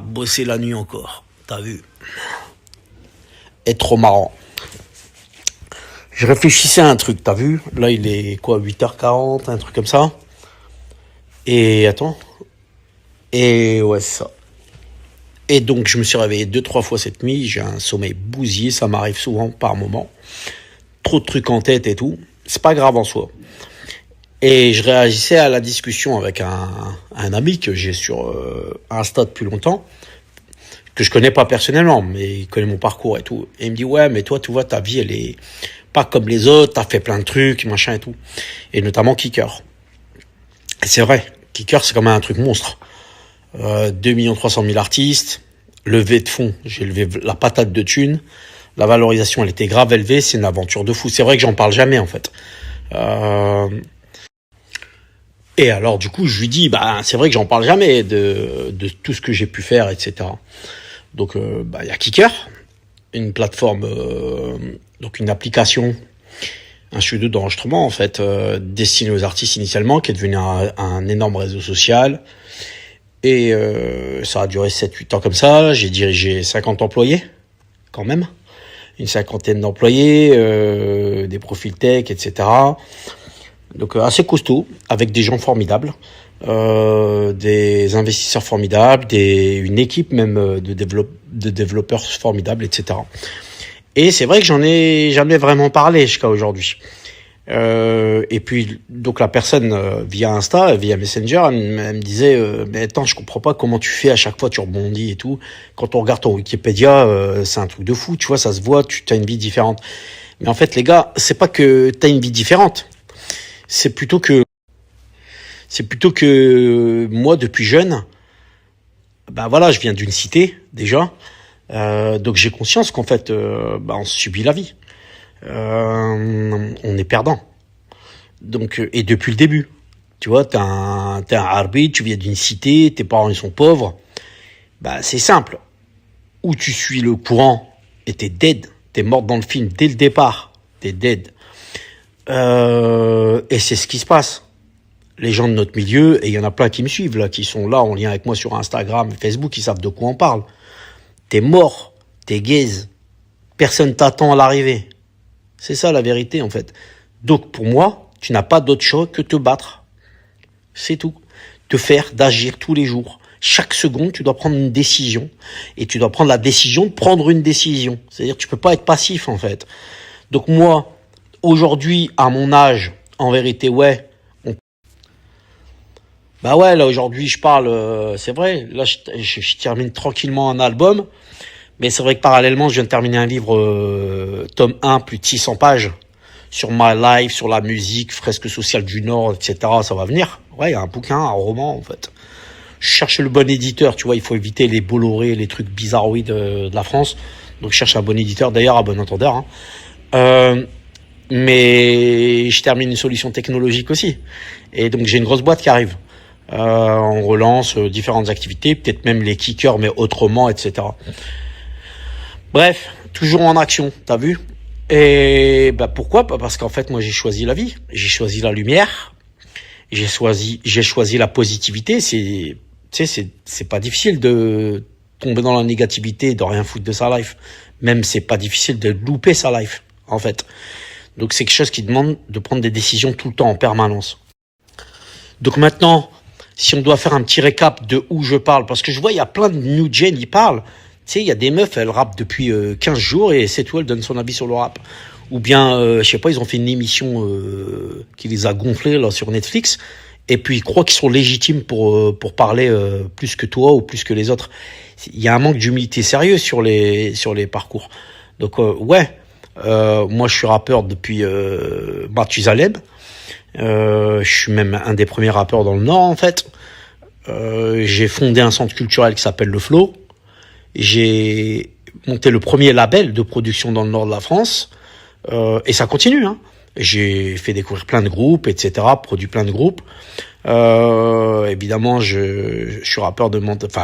bosser la nuit encore. T'as vu? Et trop marrant. Je réfléchissais à un truc, t'as vu? Là, il est quoi, 8h40, un truc comme ça. Et attends. Et ouais, c'est ça. Et donc, je me suis réveillé 2-3 fois cette nuit. J'ai un sommeil bousillé, ça m'arrive souvent par moment. Trop de trucs en tête et tout. C'est pas grave en soi. Et je réagissais à la discussion avec un ami que j'ai sur Insta depuis longtemps, que je connais pas personnellement, mais il connaît mon parcours et tout. Et il me dit, ouais, mais toi, tu vois, ta vie, elle est pas comme les autres, t'as fait plein de trucs, machin et tout. Et notamment Kicker. Et c'est vrai, Kicker, c'est quand même un truc monstre. 2 300 000 artistes, levée de fonds, j'ai levé la patate de thunes, la valorisation, elle était grave élevée, c'est une aventure de fou. C'est vrai que j'en parle jamais, en fait. Et alors, du coup, je lui dis, bah, c'est vrai que j'en parle jamais de tout ce que j'ai pu faire, etc. Donc, bah, y a Kicker, une plateforme, donc une application, un studio d'enregistrement, en fait, destiné aux artistes initialement, qui est devenu un énorme réseau social. Et ça a duré 7-8 ans comme ça. J'ai dirigé 50 employés, quand même. Une cinquantaine d'employés, des profils tech, etc. Donc assez costaud, avec des gens formidables, des investisseurs formidables, une équipe même de développeurs formidables, etc. Et c'est vrai que j'en ai jamais vraiment parlé jusqu'à aujourd'hui. Et puis donc la personne via Insta, via Messenger, elle me disait mais attends, je comprends pas comment tu fais à chaque fois, tu rebondis et tout. Quand on regarde ton Wikipédia, c'est un truc de fou, tu vois, ça se voit, tu as une vie différente. Mais en fait les gars, c'est pas que t'as une vie différente. C'est plutôt que moi, depuis jeune, bah voilà, je viens d'une cité déjà, donc j'ai conscience qu'en fait, bah on subit la vie, on est perdant. Donc et depuis le début, tu vois, t'es un arbitre, tu viens d'une cité, tes parents ils sont pauvres, bah c'est simple, ou tu suis le courant et t'es dead, t'es mort dans le film dès le départ, t'es dead. Et c'est ce qui se passe. Les gens de notre milieu, et il y en a plein qui me suivent, là, qui sont là en lien avec moi sur Instagram, Facebook, ils savent de quoi on parle. T'es mort, t'es gaze. Personne t'attend à l'arrivée. C'est ça la vérité, en fait. Donc, pour moi, tu n'as pas d'autre choix que te battre. C'est tout. D'agir tous les jours. Chaque seconde, tu dois prendre une décision. Et tu dois prendre la décision de prendre une décision. C'est-à-dire que tu peux pas être passif, en fait. Donc, moi, aujourd'hui, à mon âge, en vérité, ouais. Bah ouais, là aujourd'hui je parle, c'est vrai, là je termine tranquillement un album, mais c'est vrai que parallèlement je viens de terminer un livre, tome 1, plus de 600 pages, sur my life, sur la musique, fresque sociale du Nord, etc. Ça va venir. Ouais, il y a un bouquin, un roman en fait. Je cherche le bon éditeur, tu vois, il faut éviter les Bolloré, les trucs bizarroïdes de la France. Donc je cherche un bon éditeur, d'ailleurs à bon entendeur. Hein. Mais je termine une solution technologique aussi. Et donc j'ai une grosse boîte qui arrive. On relance différentes activités, peut-être même les kickers, mais autrement, etc. Bref, toujours en action, t'as vu? Et bah pourquoi? Parce qu'en fait, moi, j'ai choisi la vie, j'ai choisi la lumière, j'ai choisi la positivité. C'est pas difficile de tomber dans la négativité, de rien foutre de sa life. Même c'est pas difficile de louper sa life, en fait. Donc c'est quelque chose qui demande de prendre des décisions tout le temps, en permanence. Donc maintenant, si on doit faire un petit récap de où je parle, parce que je vois, il y a plein de new gen, ils parlent. Tu sais, il y a des meufs, elles rappent depuis 15 jours et c'est tout, elles donnent son avis sur le rap. Ou bien, je sais pas, ils ont fait une émission qui les a gonflés là sur Netflix. Et puis ils croient qu'ils sont légitimes pour parler plus que toi ou plus que les autres. Il y a un manque d'humilité sérieux sur les parcours. Donc ouais, moi je suis rappeur depuis Mathusalem. Je suis même un des premiers rappeurs dans le Nord en fait. J'ai fondé un centre culturel qui s'appelle Le Flow. J'ai monté le premier label de production dans le Nord de la France. Et ça continue. Hein. J'ai fait découvrir plein de groupes, etc. Produit plein de groupes. Évidemment, je suis rappeur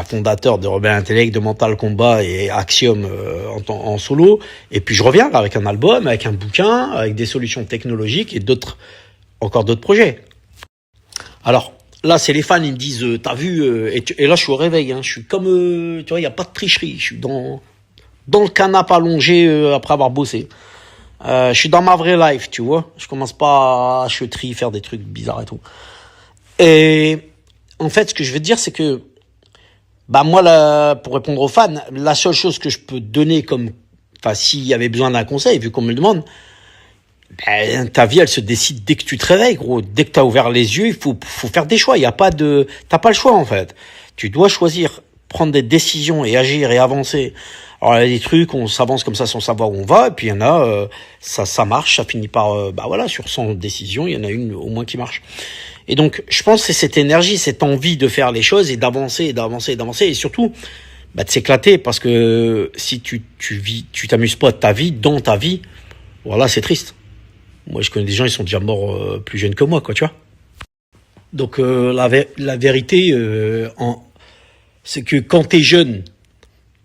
fondateur de Rebelle Intellect, de Mental Combat et Axiom en solo. Et puis je reviens là avec un album, avec un bouquin, avec des solutions technologiques et encore d'autres projets. Alors, Là, c'est les fans, ils me disent, t'as vu, et là, je suis au réveil, hein, je suis comme, tu vois, il y a pas de tricherie, je suis dans le canapé allongé après avoir bossé. Je suis dans ma vraie life, tu vois. Je commence pas à cheutrer, faire des trucs bizarres et tout. Et en fait, ce que je veux te dire, c'est que, bah moi, là, pour répondre aux fans, la seule chose que je peux donner comme, enfin, s'il y avait besoin d'un conseil, vu qu'on me le demande, ben, ta vie, elle se décide dès que tu te réveilles, gros. Dès que t'as ouvert les yeux, il faut faire des choix. Il y a pas de, t'as pas le choix, en fait. Tu dois choisir, prendre des décisions et agir et avancer. Alors, il y a des trucs, on s'avance comme ça sans savoir où on va, et puis il y en a, ça marche, ça finit par, bah voilà, sur 100 décisions, il y en a une au moins qui marche. Et donc, je pense que c'est cette énergie, cette envie de faire les choses et d'avancer, et d'avancer, et d'avancer, et surtout, bah, de s'éclater, parce que si tu t'amuses pas de ta vie, dans ta vie, voilà, c'est triste. Moi, je connais des gens, ils sont déjà morts plus jeunes que moi, quoi, tu vois. Donc, la vérité, c'est que quand t'es jeune,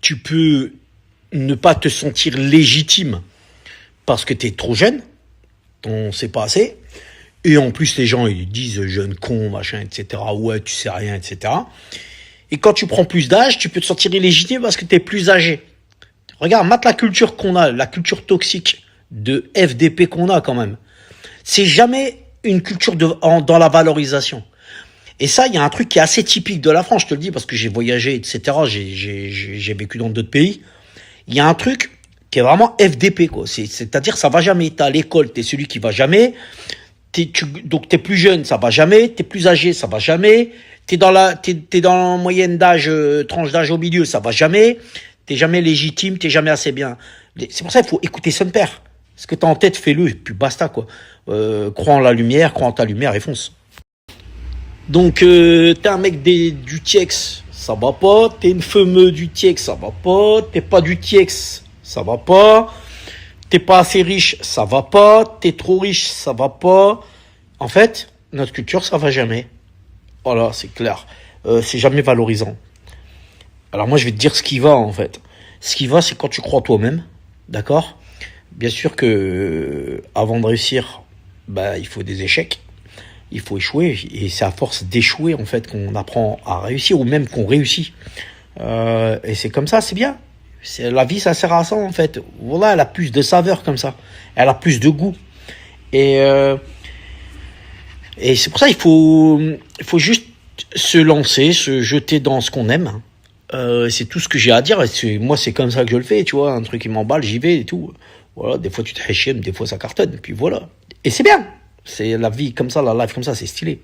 tu peux ne pas te sentir légitime parce que t'es trop jeune, on sait pas assez. Et en plus, les gens, ils disent jeune con, machin, etc. Ouais, tu sais rien, etc. Et quand tu prends plus d'âge, tu peux te sentir illégitime parce que t'es plus âgé. Regarde, mate la culture qu'on a, la culture toxique de FDP qu'on a quand même. C'est jamais une culture dans la valorisation. Et ça, il y a un truc qui est assez typique de la France, je te le dis, parce que j'ai voyagé, etc. J'ai vécu dans d'autres pays. Il y a un truc qui est vraiment FDP, quoi. C'est-à-dire, ça va jamais. T'es à l'école, t'es celui qui va jamais. Donc t'es plus jeune, ça va jamais. T'es plus âgé, ça va jamais. T'es dans la moyenne d'âge, tranche d'âge au milieu, ça va jamais. T'es jamais légitime, t'es jamais assez bien. C'est pour ça qu'il faut écouter son père. Ce que t'as en tête, fais-le, et puis basta, quoi. Crois en la lumière, crois en ta lumière et fonce. Donc, t'es un mec du TIEX, ça va pas. T'es une fumeux du TIEX, ça va pas. T'es pas du TIEX, ça va pas. T'es pas assez riche, ça va pas. T'es trop riche, ça va pas. En fait, notre culture, ça va jamais. Voilà, c'est clair. C'est jamais valorisant. Alors moi, je vais te dire ce qui va, en fait. Ce qui va, c'est quand tu crois toi-même, d'accord ? Bien sûr que avant de réussir, bah, il faut des échecs. Il faut échouer, et c'est à force d'échouer en fait qu'on apprend à réussir, ou même qu'on réussit. Et c'est comme ça, c'est bien. La vie, ça sert à ça en fait. Voilà, elle a plus de saveur comme ça. Elle a plus de goût. Et c'est pour ça il faut juste se lancer, se jeter dans ce qu'on aime. C'est tout ce que j'ai à dire. Moi, c'est comme ça que je le fais, tu vois. Un truc qui m'emballe, j'y vais et tout. Voilà, des fois tu te hachèmes, des fois ça cartonne, et puis voilà. Et c'est bien. C'est la vie comme ça, la life comme ça, c'est stylé.